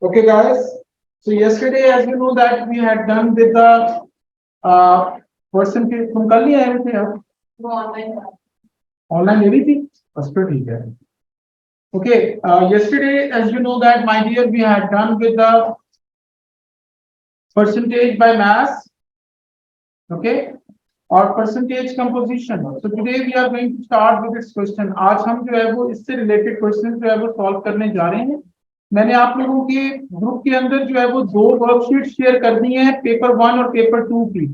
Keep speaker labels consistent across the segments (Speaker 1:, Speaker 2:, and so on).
Speaker 1: Okay, guys. So yesterday, as you know, that we had done with the percentage. तुम कल नहीं आए थे आप?
Speaker 2: वो ऑनलाइन
Speaker 1: ऑनलाइन ले रही थी? बस तो ठीक है. Okay. Yesterday, as you know, that my dear, we had done with the percentage by mass. Okay. और percentage composition. So today we are going to start with this question. आज हम जो है वो इससे रिलेटेड क्वेश्चन जो है वो सॉल्व करने जा रहे हैं. मैंने आप लोगों के ग्रुप के अंदर जो है वो दो वर्कशीट शेयर कर दी हैं, पेपर 1 और पेपर 2 की.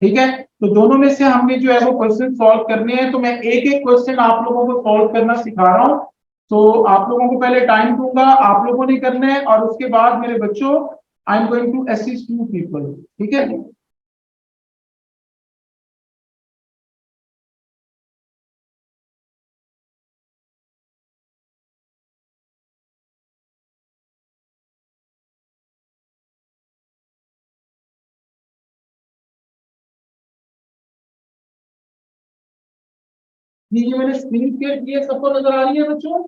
Speaker 1: ठीक है, तो दोनों में से हमने जो है वो क्वेश्चन सॉल्व करने हैं. तो मैं एक एक क्वेश्चन आप लोगों को सॉल्व करना सिखा रहा हूँ. तो आप लोगों को पहले टाइम दूंगा, आप लोगों ने करना है, और उसके बाद मेरे बच्चों I am going to assist you people. ठीक है. ये मैंने स्क्रीन शेयर की है, सबको नजर आ रही है बच्चों?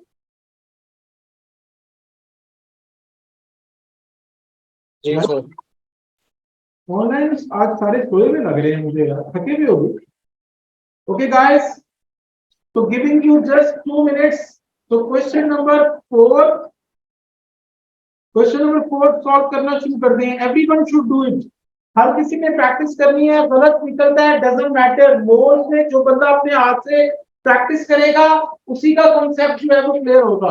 Speaker 1: ऑनलाइन आज सारे सोए हुए लग रहे हैं मुझे यार, थके भी होगी. ओके गाइस, तो गिविंग यू जस्ट 2 minutes. तो क्वेश्चन नंबर 4 सॉल्व करना शुरू कर दें. Everyone should do it. हर किसी ने प्रैक्टिस करनी है. गलत निकलता है डजंट मैटर. मोर में जो बंदा अपने हाथ से प्रैक्टिस करेगा उसी का कॉन्सेप्ट जो है वो क्लियर होगा.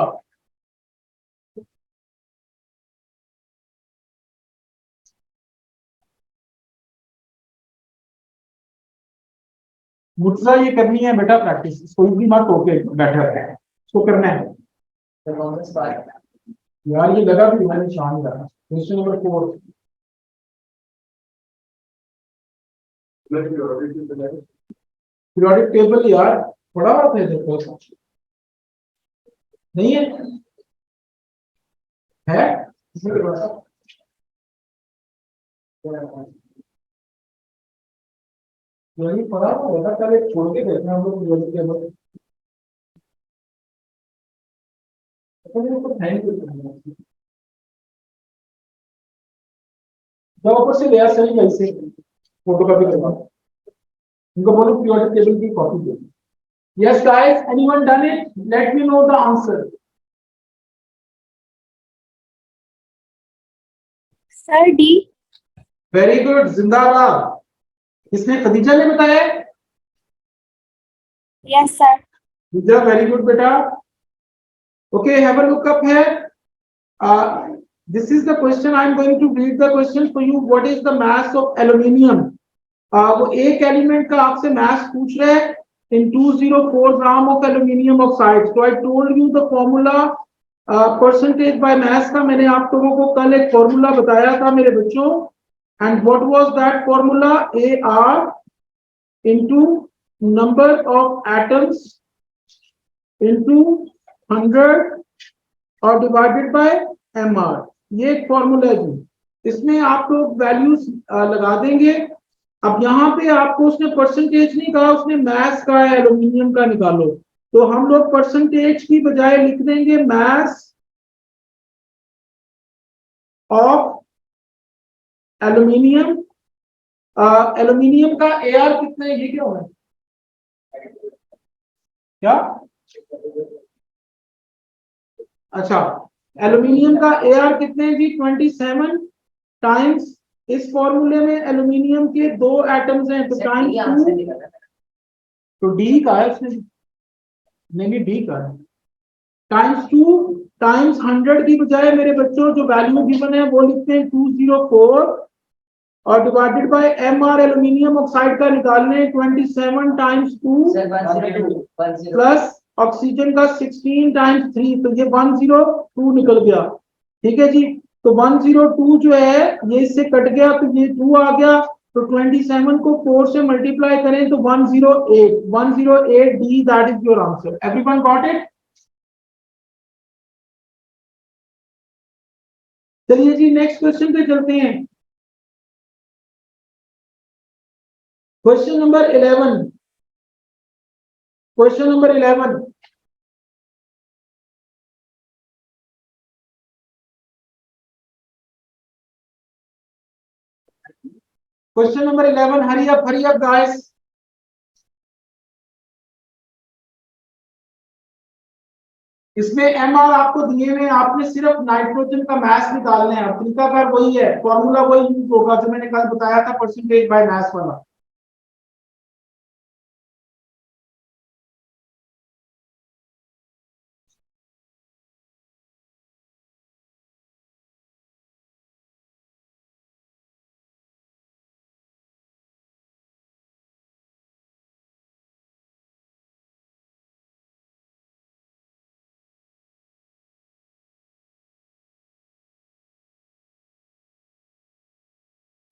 Speaker 1: मुझसे ये करनी है बेटा प्रैक्टिस. इसको भी मत होके बैठा है, इसको करना है यार. ये लगा भी मैंने शान करा. Question number 4. पीरियोडिक टेबल यार पढ़ा हुआ था देखो. नहीं है? है यही पढ़ा हुआ था. पहले छोड़ के देखना हम लोग पीरियोडिक टेबल. Thank you. जब ऊपर से लिया सही वैसे फोटो कॉपी करवा उनको बोलो पीरियोडिक टेबल की कॉपी दे. Yes guys, anyone done it? Let me know the answer.
Speaker 2: Sir D.
Speaker 1: Very good, जिंदाबाद. किसने? खदीजा ने बताया?
Speaker 2: Yes sir.
Speaker 1: Khadija, very good बेटा. Okay, have a look up here. This is the question. I am going to read the question for you. What is the mass of aluminium? वो एक element का आपसे mass पूछ रहे हैं. In 204 gram of aluminium oxide. So I told you the formula. Percentage by mass का मैंने आप लोगों को कल एक फॉर्मूला बताया था मेरे बच्चों. And what was that formula? AR into number of atoms into 100 और divided by MR. ये एक फॉर्मूला है. इसमें आप लोग वैल्यूज लगा देंगे. अब यहाँ पे आपको उसने परसेंटेज नहीं कहा, उसने मास का है एल्यूमिनियम का निकालो. तो हम लोग परसेंटेज की बजाय लिख देंगे मास ऑफ एल्यूमिनियम. एल्यूमिनियम का AR कितना है? ये क्या हो रहा है? क्या? अच्छा, एल्यूमिनियम का AR कितने हैं जी? 27 टाइम्स. इस फॉर्मूले में एल्यूमिनियम के 2 एटम्स हैं तो टाइम्स 2. तो डी का है उसने, नहीं डी का है. टाइम्स 2 टाइम्स 100 की बजाय मेरे बच्चों जो वैल्यू गिवन है वो लिखते हैं 204 और divided by MR aluminium oxide का निकालने 27 टाइम्स 2 प्लस ऑक्सीजन का 16 टाइम्स 3. तो ये 102 निकल गया. ठीक है जी. तो 102 जो है ये इससे कट गया तो ये 2 आ गया. तो 27 को 4 से मल्टीप्लाई करें तो 108 D. That is your answer. Everyone got it? चलिए जी नेक्स्ट क्वेश्चन पे चलते हैं. Question number 11. Question number 11. Question number 11, hurry up guys. इसमें एमआर आपको दिए हुए, आपने सिर्फ नाइट्रोजन का मास निकालना है। तरीकाकार वही है, फॉर्मूला वही यूज होगा जो मैंने कल बताया था, परसेंटेज बाय मास वाला।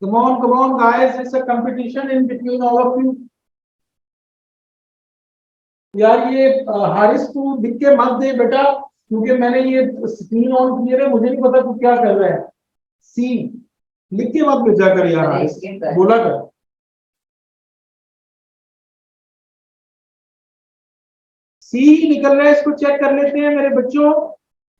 Speaker 1: Come on, guys, it's a competition in between all of you. यार ये हारिस तू लिख के मत दे बेटा, क्योंकि मैंने ये स्क्रीन ऑन की है, मुझे नहीं पता तू क्या कर रहा है। सी लिख के मत भेजा कर यार हारिस, बोला कर। सी ही निकल रहा है, इसको चेक कर लेते हैं मेरे बच्चों।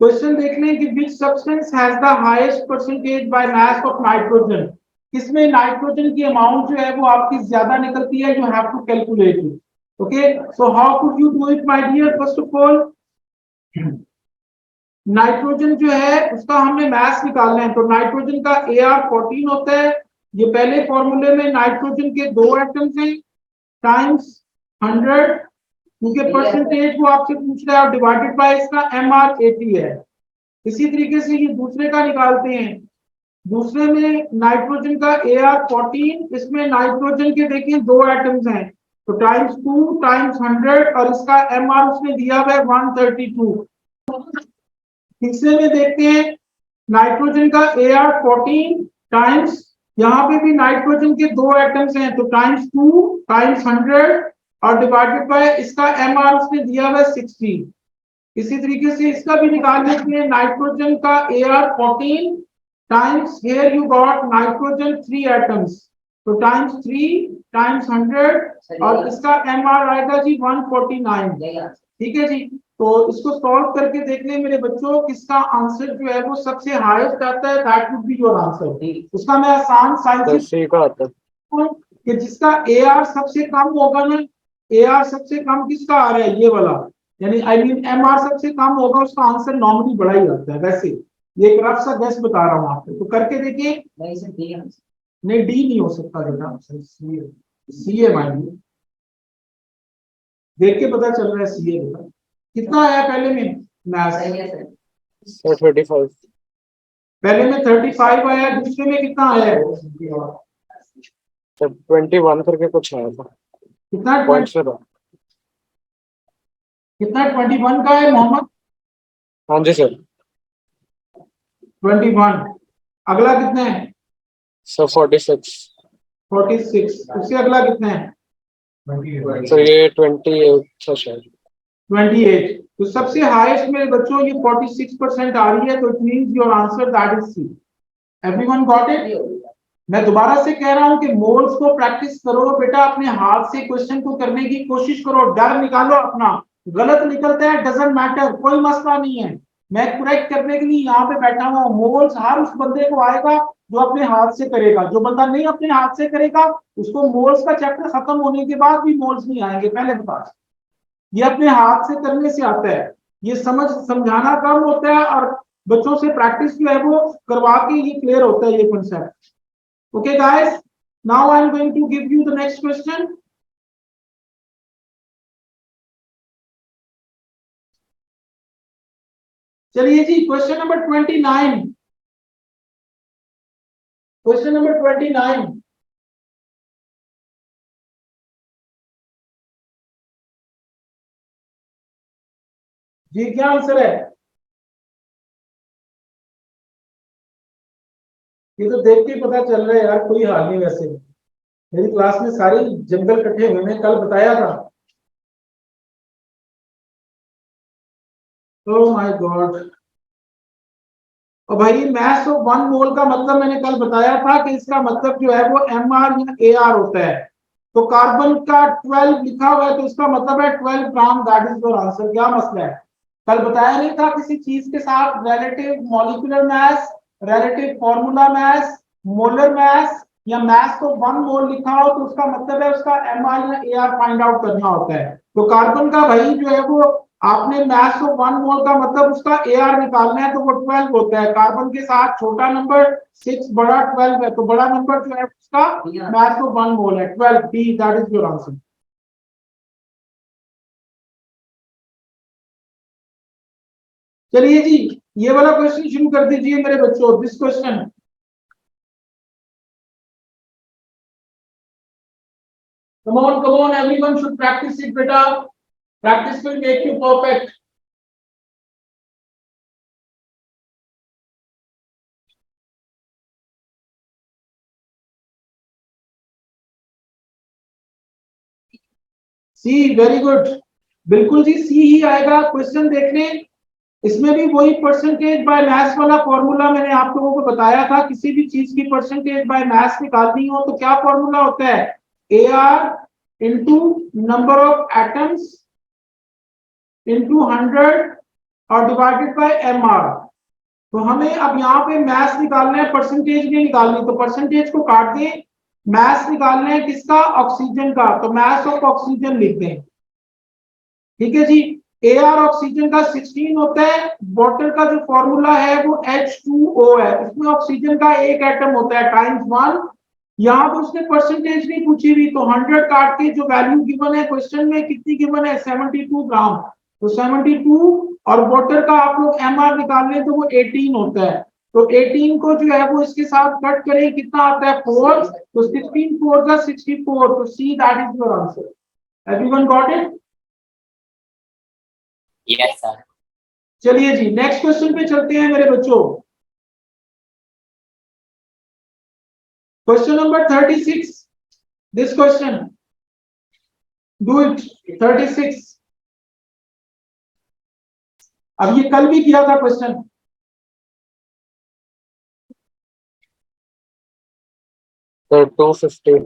Speaker 1: क्वेश्चन देख लें कि which substance has the highest percentage by mass of nitrogen. किसमें नाइट्रोजन की अमाउंट जो है वो आपकी ज्यादा निकलती है, you have to calculate it. Okay, so how could you do it my dear? First of all nitrogen जो है उसका हमने मास निकालना है, तो नाइट्रोजन का Ar14 होता है। ये पहले फॉर्मूले में नाइट्रोजन के 2 एटम्स हैं टाइम्स 100, क्योंकि परसेंटेज वो आपसे पूछ रहा है, और डिवाइडेड बाय इसका Mr80 है। इसी तरीके से ये दूसरे का निकालते हैं। दूसरे में नाइट्रोजन का Ar14, इसमें नाइट्रोजन के देखिए 2 एटम्स हैं, तो टाइम्स 2 टाइम्स 100, और इसका Mr उसने दिया हुआ है 132। तीसरे में देखते हैं नाइट्रोजन का Ar14 टाइम्स, यहाँ पे भी नाइट्रोजन के 2 एटम्स हैं, तो टाइम्स 2 टाइम्स 100, और डिवाइडेड बाय इसका Mr उसने दिया हुआ है 60। इसी तरीके से इसका भी निकाल लेते हैं, नाइट्रोजन का Ar14 times here you got nitrogen 3 atoms, तो टाइम्स 3 टाइम्स 100, और इसका Mr आएगा जी 149। ठीक है जी, तो इसको सॉल्व करके देख लें मेरे बच्चों, किसका आंसर जो है वो सबसे हाईएस्ट आता है, that would be your answer. उसका मैं आसान साइंस कि जिसका Ar सबसे कम होगा ना, Ar सबसे कम किसका आ रहा है, ये वाला, यानी आई मीन Mr सबसे कम होगा, उसका आंसर नॉर्मली बड़ा ही आता है। वैसे ये एक रफ सा गेस बता रहा हूँ आपको, तो करके देखिए। नहीं, डी नहीं हो सकता बेटा, सी है मान लीजिए, देख के पता चल रहा है सी है बेटा। कितना आया पहले में मैथ्स?
Speaker 3: 35।
Speaker 1: पहले में 35 आया, दूसरे में कितना आया है?
Speaker 3: 21 करके कुछ आया था।
Speaker 1: कितना
Speaker 3: पॉइंट से था।
Speaker 1: कितना 21 का है मोहम्मद?
Speaker 3: हाँ जी सर।
Speaker 1: 21। अगला कितना है?
Speaker 3: सर 46।
Speaker 1: 46। उससे अगला कितना है?
Speaker 3: सर ये 28 था शायद।
Speaker 1: 28। तो सबसे हाईएस्ट मेरे बच्चों ये 46% आ रही है, तो it means your answer that is C. Everyone got it? मैं दोबारा से कह रहा हूं कि मोल्स को प्रैक्टिस करो बेटा, अपने हाथ से क्वेश्चन को करने की कोशिश करो, डर निकालो अपना। गलत निकलता है डजंट मैटर, कोई मसला नहीं है, मैं करेक्ट करने के लिए यहाँ पे बैठा हुआ हूँ। मोल्स हर उस बंदे को आएगा जो अपने हाथ से करेगा, जो बंदा नहीं अपने हाथ से करेगा उसको मोल्स का चैप्टर खत्म होने के बाद भी मोल्स नहीं आएंगे, पहले बता। ये अपने हाथ से करने से आता है, ये समझाना कम होता है, और बच्चों से प्रैक्टिस जो है वो करवा के ये क्लियर होता है ये concept. Okay guys, now I am going to give you the next question. चलिए जी, क्वेश्चन नंबर 29। Question number 29। जी क्या आंसर है? ये तो देख के पता चल रहा है यार, कोई हाल नहीं। वैसे मेरी क्लास में सारे जंगल इकट्ठे हुए हैं, कल बताया था। Oh my God. और भाई मैथ्स ऑफ 1 मोल का मतलब मैंने कल बताया था कि इसका मतलब जो है वो Mr या Ar होता है। तो कार्बन का 12 लिखा हुआ है, तो इसका मतलब है 12 ग्राम, दैट इज योर आंसर। क्या मसला है? कल बताया नहीं था किसी चीज के साथ relative molecular mass, relative formula mass, molar mass, या mass of 1 मोल लिखा हो तो उसका मतलब है उसका MR या AR फाइंड आउट करना होता है। तो कार्बन का भाई जो है वो आपने mass of 1 मोल का मतलब उसका AR निकालना है तो वो 12 होता है। कार्बन के साथ छोटा नंबर 6 बड़ा 12 है, तो बड़ा नंबर जो है उसका mass of 1 मोल है 12। D that is your answer। चलिए जी, ये वाला क्वेश्चन शुरू कर दीजिए मेरे बच्चों। This question, come on, everyone should practice it, beta. Practice will make you perfect. C, very good, बिल्कुल जी सी ही आएगा। क्वेश्चन देख लें, इसमें भी वही परसेंटेज बाय मास वाला फॉर्मूला मैंने आप लोगों को बताया था। किसी भी चीज की परसेंटेज बाय मास निकालनी हो तो क्या फॉर्मूला होता है, AR into number of atoms into 100 और डिवाइडेड बाय MR। तो हमें अब यहाँ पे मास निकालना है, परसेंटेज नहीं निकालनी, तो परसेंटेज को काट दें। मास निकालना है किसका, ऑक्सीजन का, तो मास ऑफ ऑक्सीजन लिख दें। ठीक है जी, AR ऑक्सीजन का 16 होता है। वाटर का जो फॉर्मूला है वो H2O है, उसमें ऑक्सीजन का एक एटम होता है टाइम्स 1। यहाँ पर उसने परसेंटेज नहीं पूछी हुई, तो 100 काट के जो वैल्यू गिवन है क्वेश्चन में कितनी गिवन है, 72 ग्राम। तो 72 और वाटर का आप लोग MR निकाल लें तो वो 18 होता है। तो 18 को जो है वो इसके साथ कट करें, कितना आता है 4, तो 16 4 का 64। तो see that is your answer. Everyone got it?
Speaker 2: Yes, sir.
Speaker 1: चलिए जी, नेक्स्ट क्वेश्चन पे चलते हैं मेरे बच्चों। Question number 36, this question, do it. 36, अब ये कल भी किया था क्वेश्चन।
Speaker 3: So 250.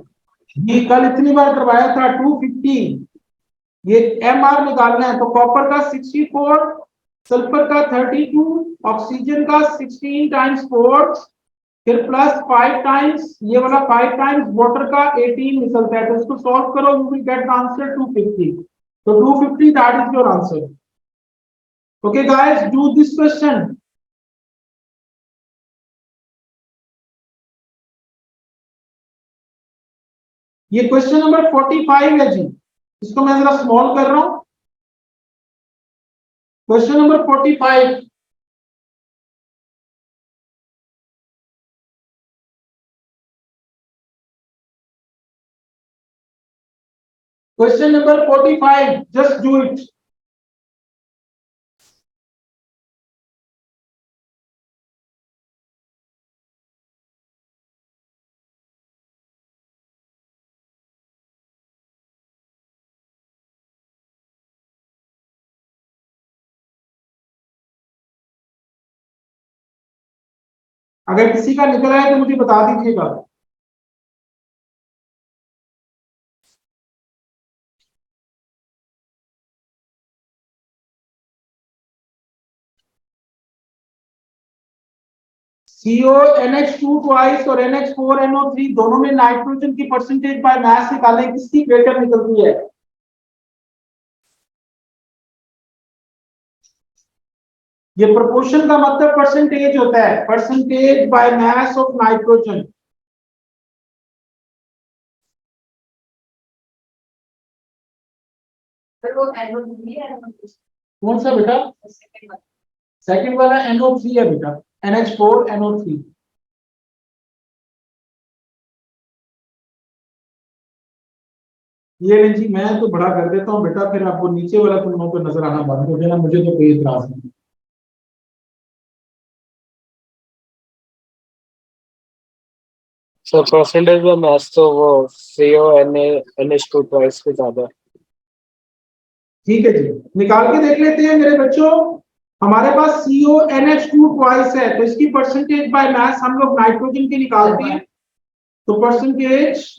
Speaker 1: ये कल इतनी बार करवाया था। 250, ये MR निकालना है, तो कॉपर का 64, सल्फर का 32, ऑक्सीजन का 16 टाइम्स 4, फिर प्लस 5 टाइम्स ये वाला 5 टाइम्स वाटर का 18 निकलता है। तो इसको सॉल्व करो, you will get the answer 250। तो 250 that is your answer. Okay guys, do this question. ये क्वेश्चन नंबर 45 है जी, इसको मैं जरा स्मॉल कर रहा हूं। Question number 45, question number 45, just do it. अगर किसी का निकला है तो मुझे बता दीजिएगा। CONH2 ट्वाइस और NH4NO3 दोनों में नाइट्रोजन की परसेंटेज बाय मास निकालें, किसकी ग्रेटर निकलती है? ये प्रोपोर्शन का मतलब परसेंटेज होता है, percentage by mass of nitrogen. कौन सा बेटा? सेकंड वाला NO3 है बेटा, NH4NO3। ये जी मैं तो बड़ा कर देता हूँ बेटा, फिर आपको नीचे वाला तुम लोगों को नजर आना बंद हो जाएगा, मुझे तो कोई इतराज नहीं।
Speaker 3: So percentage में mass तो वो CONH2 twice के ज्यादा।
Speaker 1: ठीक है जी, निकाल के देख लेते हैं मेरे बच्चों। हमारे पास CONH2 ट्वाइस है, तो इसकी परसेंटेज बाय मास हम लोग नाइट्रोजन की निकालते हैं। तो percentage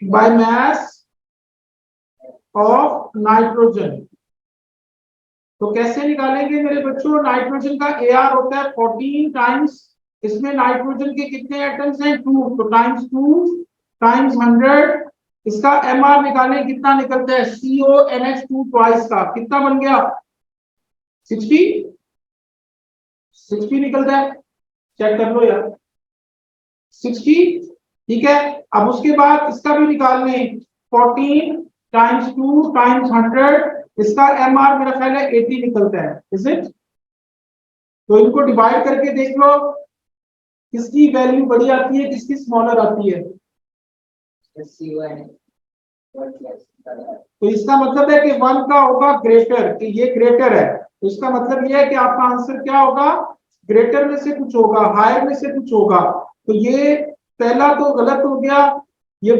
Speaker 1: by mass of nitrogen, तो कैसे निकालेंगे मेरे बच्चों? नाइट्रोजन का AR होता है 14 टाइम्स इसमें नाइट्रोजन के कितने एटम्स हैं? 2, तो टाइम्स 2 टाइम्स 100, इसका एमआर निकालें कितना निकलता है? CONH2 ट्वाइस का कितना बन गया? 60 60 निकलता है, चेक कर लो यार, 60। ठीक है, अब उसके बाद इसका भी निकाल लें, 14 टाइम्स 2 टाइम्स 100, इसका एमआर मेरा ख्याल है 80 निकलता है, इज इट? तो इनको डिवाइड करके देख लो किसकी वैल्यू बड़ी आती है, किसकी स्मॉलर आती है। तो इसका मतलब है कि 1 का होगा ग्रेटर, कि ये ग्रेटर है, तो इसका मतलब ये है कि आपका आंसर क्या होगा? ग्रेटर में से कुछ होगा, हायर में से कुछ होगा। तो ये पहला तो गलत हो गया, ये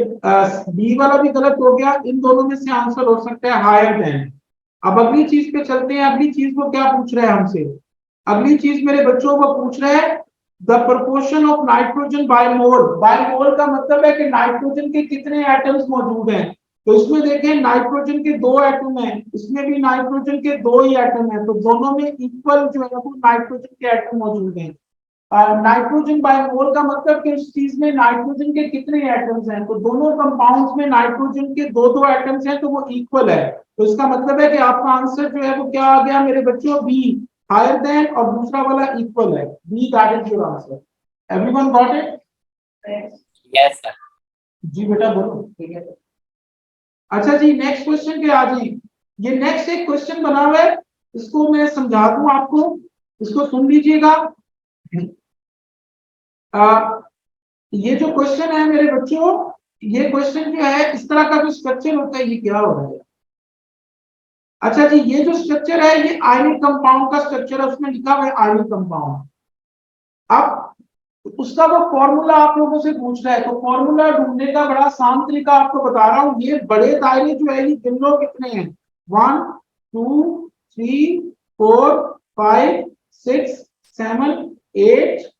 Speaker 1: बी वाला भी गलत हो गया, इन दोनों में से आंसर हो सकता है हायर देन। अब अगली चीज पे चलते हैं, अगली चीज को क्या पूछ रहे हैं हमसे? अगली चीज मेरे बच्चों को पूछ रहे हैं the proportion of nitrogen by mole. By mole का मतलब है कि नाइट्रोजन के कितने एटम्स मौजूद हैं। तो इसमें देखें नाइट्रोजन के 2 एटम हैं, इसमें भी नाइट्रोजन के 2 ही एटम हैं, तो दोनों में इक्वल जो है वो नाइट्रोजन के एटम मौजूद हैं। नाइट्रोजन बाय मोल का मतलब कि उस चीज में नाइट्रोजन के कितने एटम्स हैं, तो दोनों कंपाउंड्स में नाइट्रोजन के 2-2 एटम्स हैं, तो वो इक्वल है। तो इसका मतलब है कि आपका आंसर जो है वो क्या आ गया मेरे बच्चों? बी, हायर देन, और दूसरा वाला इक्वल है, B, that is your answer. Everyone got it?
Speaker 3: Yes sir.
Speaker 1: जी बेटा बोलो। ठीक है, अच्छा जी नेक्स्ट क्वेश्चन पे आ जाइए। ये नेक्स्ट एक क्वेश्चन बना हुआ है, इसको मैं समझा दूं आपको, इसको सुन लीजिएगा। ये जो क्वेश्चन है मेरे बच्चों, ये क्वेश्चन जो है इस तरह का जो स्ट्रक्चर होता है, ये क्या हो रहा है? अच्छा जी, ये जो स्ट्रक्चर है ये आयनिक कंपाउंड का स्ट्रक्चर है, उसमें लिखा हुआ है आयनिक कंपाउंड। अब उसका वो फॉर्मूला आप लोगों से पूछ रहा है, तो फॉर्मूला ढूंढने का बड़ा आसान तरीका आपको बता रहा हूं। ये बड़े दायरे जो है ये गिन लो कितने हैं, 1 2 3 4 5 6 7 8,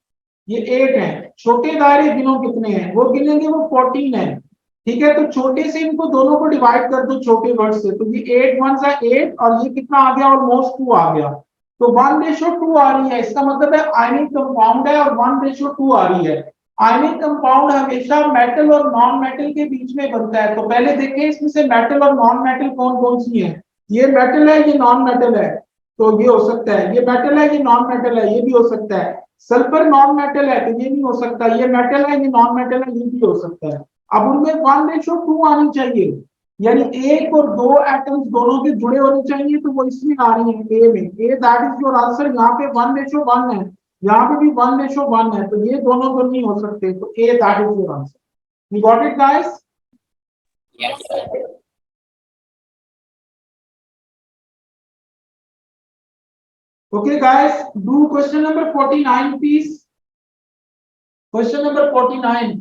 Speaker 1: ये 8 है। छोटे दायरे गिनो कितने हैं, वो गिनेंगे वो 14 है। ठीक है, तो छोटे से इनको दोनों को डिवाइड कर दो छोटे वर्ड से, तो ये 8 1 सा 8, और ये कितना आ गया? ऑलमोस्ट 2 आ गया। तो 1:2 आ रही है, इसका मतलब है आयनिक कंपाउंड है और 1:2 आ रही है। आयनिक कंपाउंड हमेशा मेटल और नॉन मेटल के बीच में बनता है। तो पहले देखें इसमें से मेटल और नॉन मेटल कौन कौन सी है। ये मेटल है, ये नॉन मेटल है, तो ये हो सकता है। ये मेटल है, ये नॉन मेटल है, ये भी हो सकता है। सल्फर नॉन मेटल है, तो ये नहीं हो सकता। ये मेटल है, ये नॉन मेटल है, ये भी हो सकता है। अब उनमें 1:2 आनी चाहिए, यानी एक और दो एटम्स दोनों के जुड़े होने चाहिए, तो वो इसमें आ रही है ए में। ए दैट इज योर आंसर। यहाँ पे 1:1 है, यहाँ पे भी 1:1 है, तो ये दोनों तो नहीं हो सकते, तो A that is your answer. You got it guys?
Speaker 3: Yes sir.
Speaker 1: Okay guys, do question number 49 please. Question number 49,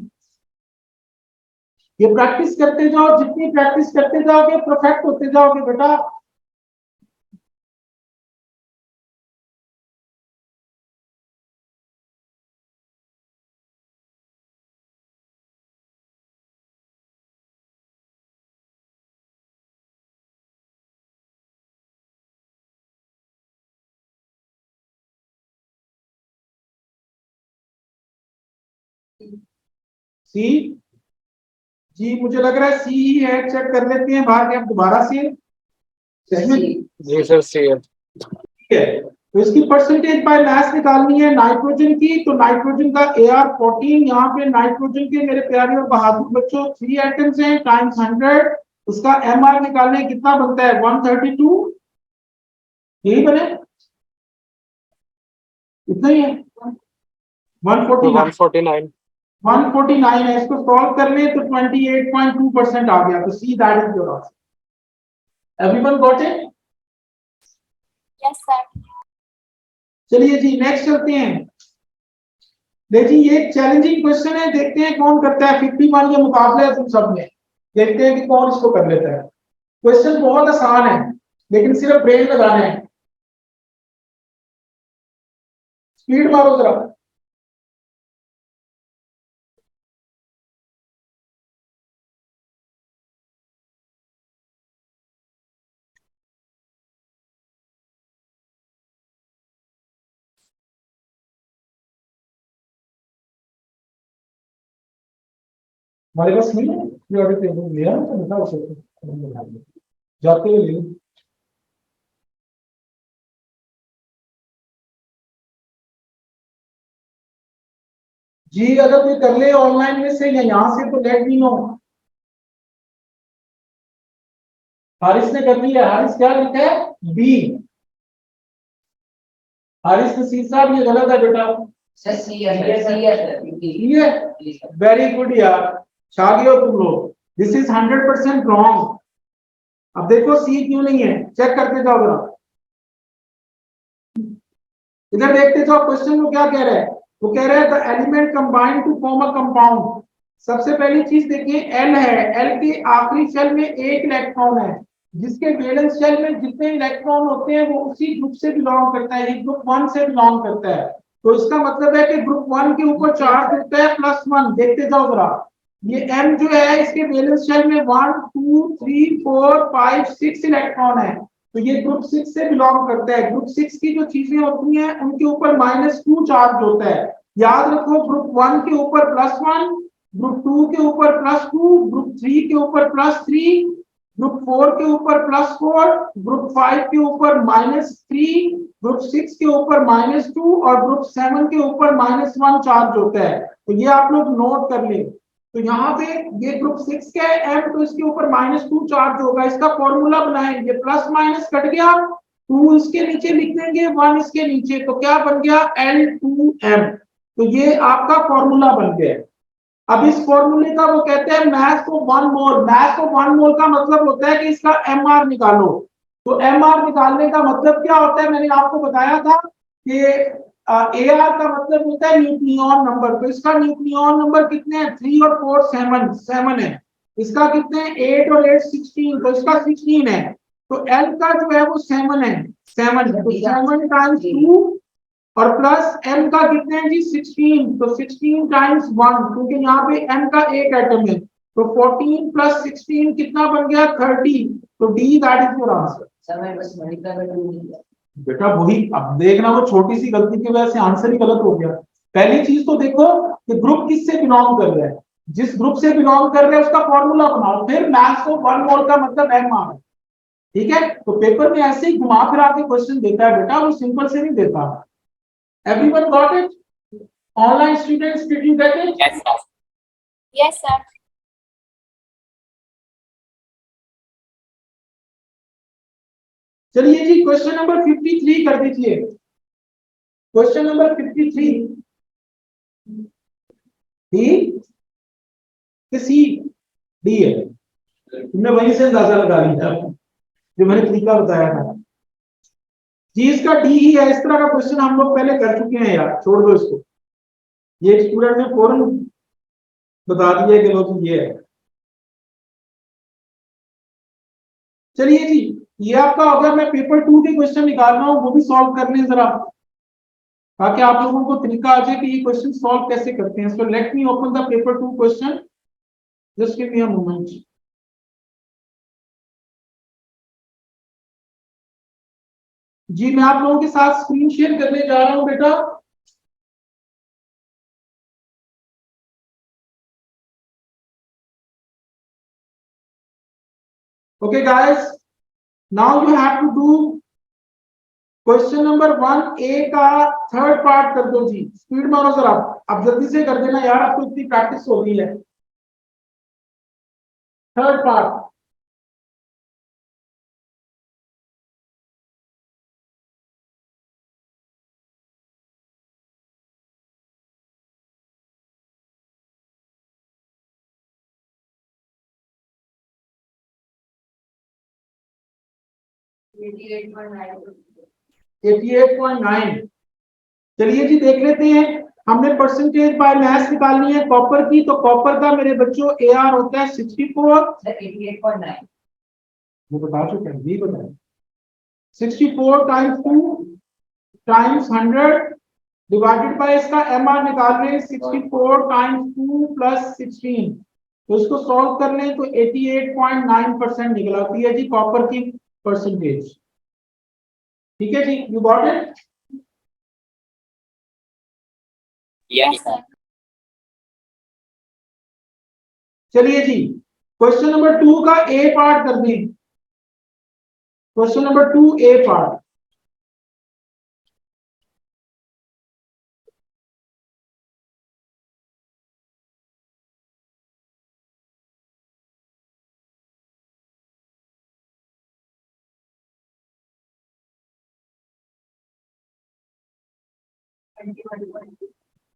Speaker 1: ये प्रैक्टिस करते जाओ, जितनी प्रैक्टिस करते जाओगे परफेक्ट होते जाओगे बेटा। सी, जी मुझे लग रहा है सी ही है, चेक कर लेते हैं बाहर, आप दोबारा से इसमें।
Speaker 3: जी सर, सी है।
Speaker 1: ठीक है, तो इसकी परसेंटेज बाय मास निकालनी है नाइट्रोजन की। तो नाइट्रोजन का AR14, यहाँ पे नाइट्रोजन के मेरे प्यारे और बहादुर बच्चों 3 एटम्स हैं टाइम्स 100, उसका MR निकालने कितना बनता है? 132, यही बने, इतना ही है,
Speaker 3: तो
Speaker 1: 149।
Speaker 3: 149।
Speaker 1: 149 है, इसको सॉल्व कर ले तो 28.2% आ गया, तो see that is your answer. Everyone got it?
Speaker 2: Yes, sir.
Speaker 1: चलिए जी नेक्स्ट चलते हैं। देखिए ये एक चैलेंजिंग क्वेश्चन है, देखते हैं कौन करता है। 51 ये मुकाबला है तुम सब में, देखते हैं कि कौन इसको कर लेता है। क्वेश्चन बहुत आसान है, लेकिन सिर्फ ब्रेन लगाना है। स्पीड मारो जरा। हमारे पास नहीं है पीरियोडिक टेबल लिया तो बता सकते जाते हुए ले लो। जी अगर कोई कर ले ऑनलाइन में से या यहाँ से तो लेट मी नो। हारिस ने कर लिया। हारिस क्या लिखा है बी। हारिस नसीर साहब ये गलत है बेटा। वेरी गुड यार छा गए हो तुम लोग। This is 100% wrong. अब देखो सी क्यों नहीं है चेक करते जाओ जरा। इधर देखते जाओ क्वेश्चन वो क्या कह रहा है। वो कह रहा है the element combine to form a compound. सबसे पहली चीज देखिए एल है। एल के आखिरी शेल में एक इलेक्ट्रॉन है जिसके वैलेंस शेल में जितने इलेक्ट्रॉन होते हैं वो उसी ग्रुप से बिलोंग करता है। ये ग्रुप वन से बिलोंग करता है। तो इसका मतलब है कि ग्रुप वन के ऊपर चार्ज होता है +1। देखते जाओ जरा ये एम जो है इसके वैलेंस शेल में 1 2 3 4 5 6 इलेक्ट्रॉन है। तो ये ग्रुप 6 से बिलोंग करता है। ग्रुप 6 की जो चीजें होती हैं उनके ऊपर -2 चार्ज होता है। याद रखो ग्रुप 1 के ऊपर +1, ग्रुप 2 के ऊपर +2, ग्रुप 3 के ऊपर +3, ग्रुप 4 के ऊपर +4, ग्रुप 5 के ऊपर -3, ग्रुप 6 के ऊपर -2 और ग्रुप 7 के ऊपर -1 चार्ज होता है। तो ये आप लोग नोट कर लें। तो यहाँ पे ये ग्रुप 6 का है एम तो इसके ऊपर -2 चार्ज होगा। इसका फॉर्मूला बनाएंगे प्लस माइनस कट गया 2 इसके नीचे लिख देंगे 1 इसके नीचे तो क्या बन गया L2M। तो ये आपका फॉर्मूला बन गया। अब इस फॉर्मूले का वो कहते हैं mass of 1 mole. Mass of 1 मोल का मतलब होता है कि इसका एमआर निकालो। तो एमआर निकालने का मतलब क्या होता है मैंने आपको बताया था कि एआर का मतलब होता है न्यूक्लियॉन नंबर। तो इसका न्यूक्लियॉन नंबर कितने हैं 3 और 4 7 है। इसका कितने हैं 8 और 8 16 तो इसका 16 है। तो एल का जो है वो 7 है 7 तो 7 टाइम्स 2 और प्लस एम का कितने हैं जी 16 तो 16 टाइम्स 1 क्योंकि यहाँ पे एम का एक एटम है। तो 14 + 16 कितना बन गया 30। तो D that is your answer.
Speaker 4: समय बस मणिका
Speaker 1: बेटा वही अब देखना वो छोटी सी गलती की वजह से आंसर ही गलत हो गया। पहली चीज तो देखो कि ग्रुप किससे बिलोंग कर रहा है। जिस ग्रुप से बिलोंग कर रहे हैं उसका फॉर्मूला बनाओ फिर मास ऑफ 1 मोल का मतलब एम आर। ठीक है तो पेपर में ऐसे ही घुमा फिरा के क्वेश्चन देता है बेटा वो सिंपल से नहीं देता। Everyone got it? Online students did you get it?
Speaker 2: Yes, sir. Yes, sir.
Speaker 1: चलिए जी क्वेश्चन नंबर 53 कर दीजिए। क्वेश्चन नंबर 53 डी कि सी डी है। तुमने वहीं से अंदाजा लगा लिया जो मैंने तरीका बताया था। जी इसका डी ही है। इस तरह का क्वेश्चन हम लोग पहले कर चुके हैं यार छोड़ दो इसको। ये एक स्टूडेंट ने फौरन बता दिया कि लो जी ये है। चलिए जी ये आपका अगर मैं पेपर 2 के क्वेश्चन निकाल रहा हूं वो भी सॉल्व कर लें जरा ताकि आप लोगों को तरीका आ जाए कि ये क्वेश्चन सॉल्व कैसे करते हैं। So let me open the paper 2 question just give me a moment. जी मैं आप लोगों के साथ स्क्रीन शेयर करने जा रहा हूं बेटा। Okay guys now you have to do question number 1A का थर्ड पार्ट कर दो जी। स्पीड मारो जरा अब जल्दी से कर देना यार अब तो इतनी प्रैक्टिस हो गई है। Third part
Speaker 4: $88.9
Speaker 1: 88.9। चलिए जी देख लेते हैं। हमने परसेंटेज बाय मास निकालनी है कॉपर की। तो कॉपर का मेरे बच्चों AR होता है 64।
Speaker 4: 88.9
Speaker 1: वो बता चुके हैं नहीं बताया। 64 टाइम्स 2 टाइम्स 100 डिवाइडेड बाय इसका MR निकाल रहे हैं 64 टाइम्स 2 + 16। तो इसको सॉल्व कर लें तो 88.9% निकल आती है जी कॉपर की परसेंटेज। ठीक है जी you got it?
Speaker 2: Yes, sir.
Speaker 1: चलिए जी, क्वेश्चन नंबर 2 का ए पार्ट कर दें। क्वेश्चन नंबर 2 ए पार्ट।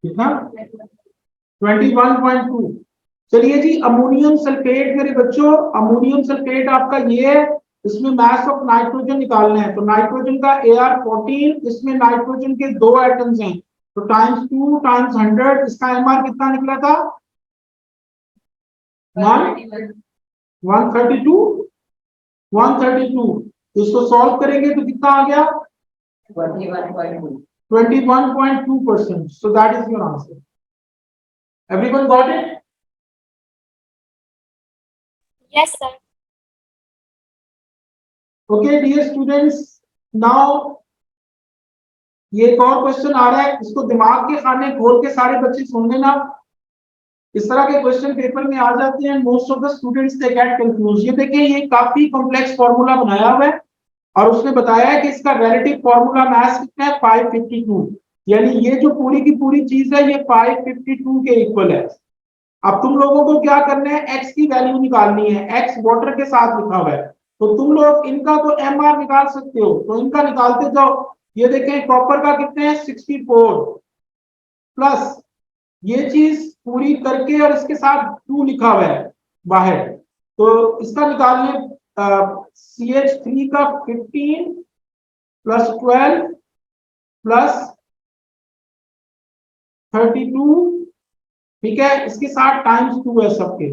Speaker 1: कितना? 21.2। चलिए जी, अमोनियम सल्फेट मेरे बच्चों, अमोनियम सल्फेट आपका ये है, इसमें मास ऑफ नाइट्रोजन निकालना है। तो नाइट्रोजन का Ar14, इसमें नाइट्रोजन के 2 एटम्स हैं, तो टाइम्स 2 टाइम्स 100, इसका एमआर कितना निकला था? 132। 132। इसको सॉल्व करेंगे तो कितना आ गया?
Speaker 4: 21.2।
Speaker 1: 21.2%. So that is your answer. Everyone got it?
Speaker 2: Yes, sir.
Speaker 1: Okay, dear students. Now ये एक और क्वेश्चन आ रहा है, इसको दिमाग के खाने खोल के सारे बच्चे सुन लेना। इस तरह के क्वेश्चन पेपर में आ जाते हैं, most of the students they get confuse. ये देखिए, ये काफी कॉम्प्लेक्स फॉर्मूला बनाया हुआ है और उसने बताया है कि इसका रिलेटिव फॉर्मूला मास कितना है? 552। यानी ये जो पूरी की पूरी चीज है ये 552 के इक्वल है। अब तुम लोगों को क्या करना है? एक्स की वैल्यू निकालनी है। एक्स वाटर के साथ लिखा हुआ है, तो तुम लोग इनका तो एमआर निकाल सकते हो, तो इनका निकालते जाओ। ये देखें, कॉपर का कितने हैं? 64 प्लस ये चीज पूरी करके और इसके साथ 2 लिखा हुआ है बाहर, तो इसका निकालने CH3 का 15 प्लस 12 प्लस 32, ठीक है, इसके साथ टाइम्स 2 है सबके,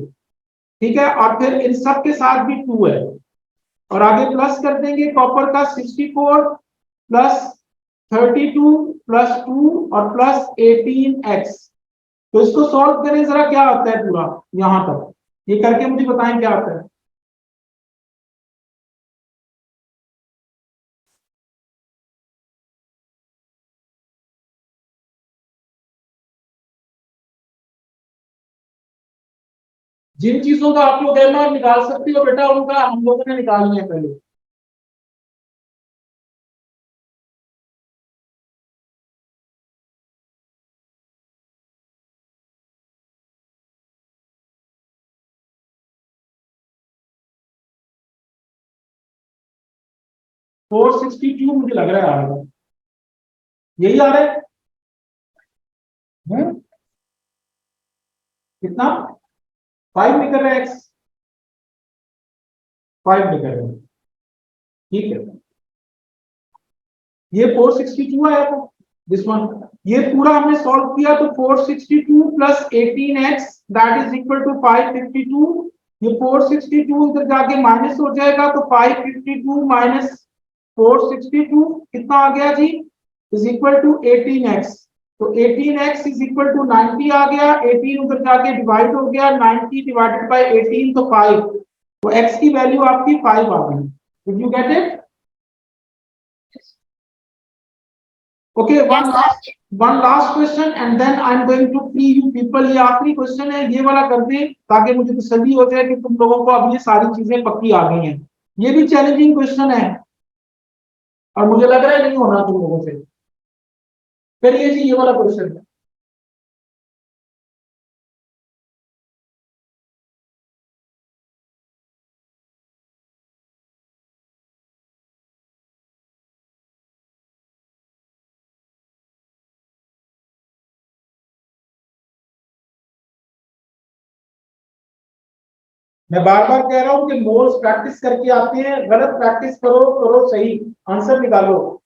Speaker 1: ठीक है, और फिर इन सब के साथ भी 2 है, और आगे प्लस कर देंगे कॉपर का 64 प्लस 32 प्लस 2 और प्लस 18x। तो इसको सॉल्व करें जरा, क्या आता है पूरा यहां तक, ये करके मुझे बताएं क्या आता है। जिन चीजों का आप लोग एमआर निकाल सकते हो बेटा, उनका हम लोगों ने निकालना है पहले। फोर 462 मुझे लग रहा है आ रहा है, यही आ रहा है। कितना? 5 निकल रहा है, एक्स 5 निकल रहा है, ठीक है। ये 462 आया था, दिस वन। ये पूरा हमने सॉल्व किया तो 462 plus 18x that is equal to 552। ये 462 इधर जाके माइनस हो जाएगा, तो 552 माइनस 462 कितना आ गया जी? Is equal to 18x। तो 18x इज इक्वल टू 90 आ गया, 18 उधर जाके डिवाइड हो गया, 90 डिवाइडेड बाय 18 तो 5, तो x की वैल्यू आपकी 5 आ गई। Did you get it? Okay, one last question and then I'm going to free you people. ये आखिरी क्वेश्चन है, ये वाला कर दें ताकि मुझे तसल्ली हो जाए कि तुम लोगों को अब ये सारी चीजें पक्की आ गई हैं। ये भी चैलेंजिंग क्वेश्चन है और मुझे लग रहा है नहीं होना तुम लोगों से। करिए जी, ये वाला क्वेश्चन है। मैं बार बार कह रहा हूं कि मोल्स प्रैक्टिस करके आते हैं, गलत प्रैक्टिस करो, करो सही, आंसर निकालो।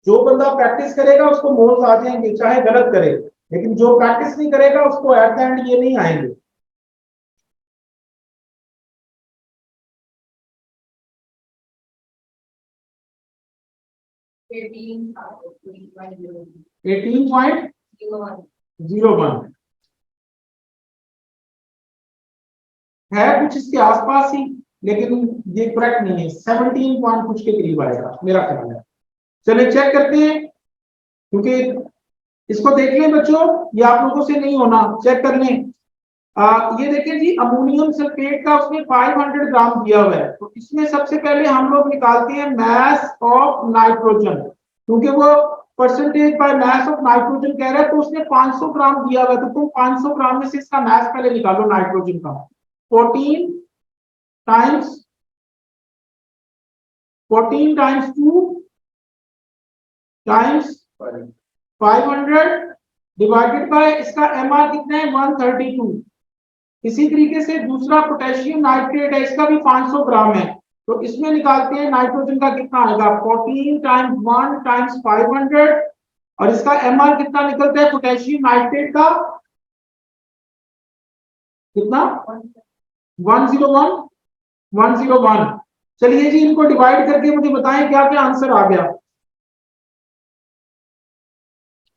Speaker 1: जो बंदा प्रैक्टिस करेगा उसको मोल्स आ जाएंगे, चाहे गलत करे, लेकिन जो प्रैक्टिस नहीं करेगा उसको एट द एंड ये नहीं आएंगे।
Speaker 4: एटीन
Speaker 1: 18.01 है, कुछ इसके आसपास ही, लेकिन ये करेक्ट नहीं है। 17 पॉइंट कुछ के करीब आएगा मेरा ख्याल है। चलिए चेक करते हैं, क्योंकि इसको देख लें बच्चों, ये आप लोगों से नहीं होना, चेक कर लें। ये देखिए जी, अमोनियम सल्फेट का उसने 500 ग्राम दिया हुआ है, तो इसमें सबसे पहले हम लोग निकालते हैं मास ऑफ नाइट्रोजन, क्योंकि वो percentage by mass of nitrogen कह रहा है, तो उसने 500 ग्राम दिया हुआ है, तो तुम 500 ग्राम में से इसका मास पहले निकालो नाइट्रोजन का। 14 टाइम्स 2 टाइम्स 500 डिवाइडेड बाय इसका एमआर कितना है 132। इसी तरीके से दूसरा पोटेशियम नाइट्रेट है, इसका भी 500 ग्राम है, तो इसमें निकालते हैं नाइट्रोजन का कितना आएगा 14 टाइम्स 1 टाइम्स 500, और इसका एमआर कितना निकलता है पोटेशियम नाइट्रेट का कितना 101। चलिए जी, इनको डिवाइड करके मुझे बताएं क्या क्या आंसर आ गया।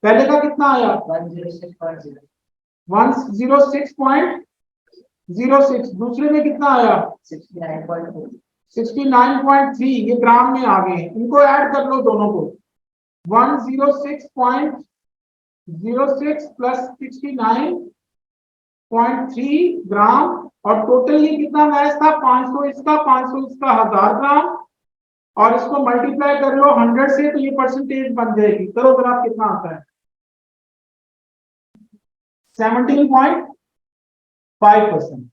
Speaker 1: पहले का कितना आया
Speaker 4: 106.0,
Speaker 1: 106.06, दूसरे में कितना आया
Speaker 4: 69.4,
Speaker 1: 69.3, ये ग्राम में आ गए, इनको ऐड कर लो दोनों को। 106.06 प्लस 69.3 ग्राम, और टोटल ये कितना मैच था 500 इसका 1000 ग्राम, और इसको मल्टीप्लाई कर लो 100 से, तो ये परसेंटेज बन जाएगी। करो जरा कितना आता है 17.5%।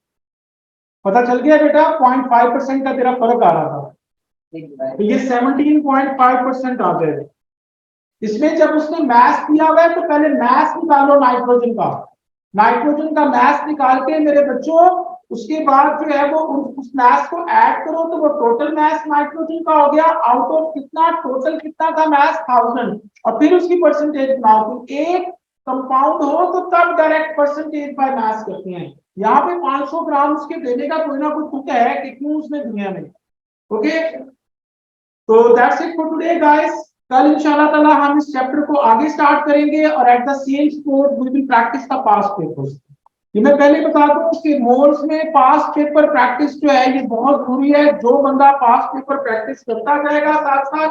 Speaker 1: पता चल गया बेटा, 0.5% का तेरा फर्क आ रहा था, तो ये 17.5% आ जाएगा। इसमें जब उसने मैथ दिया हुआ है तो पहले मैथ निकालो नाइट्रोजन का, नाइट्रोजन का मैथ निकाल के मेरे बच्चों उसके बाद जो है वो उस मैथ को ऐड करो, तो वो टोटल मैथ नाइट्रोजन का हो गया। आउट ऑफ कितना टोटल कितना था मैथ 1000, और फिर उसकी परसेंटेज बनाओ। तो एक कंपाउंड हो तो तब डायरेक्ट परसेंटेज बाय मैथ करते हैं। यहाँ पे 500 ग्राम उसके देने का कोई ना कोई तुक है कि क्यों उसने दुनिया में। ओके, तो that's it for today guys. कल इंशाल्लाह ताला हम इस चैप्टर को आगे स्टार्ट करेंगे, और at the same spot we will practice the past papers. ये मैं पहले बता दूं कि मोल्स में पास्ट पेपर प्रैक्टिस जो है ये बहुत जरूरी है। जो बंदा पास्ट पेपर प्रैक्टिस करता जाएगा, साथ साथ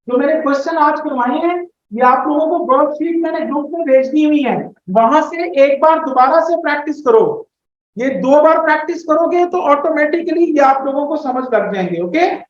Speaker 1: जो मैंने क्वेश्चन आज करवाए हैं ये आप लोगों को वर्कशीट मैंने ग्रुप में भेज दी हुई है, वहां से एक बार दोबारा से प्रैक्टिस करो। ये 2 बार प्रैक्टिस करोगे तो ऑटोमेटिकली ये आप लोगों को समझ लग जाएंगे। ओके।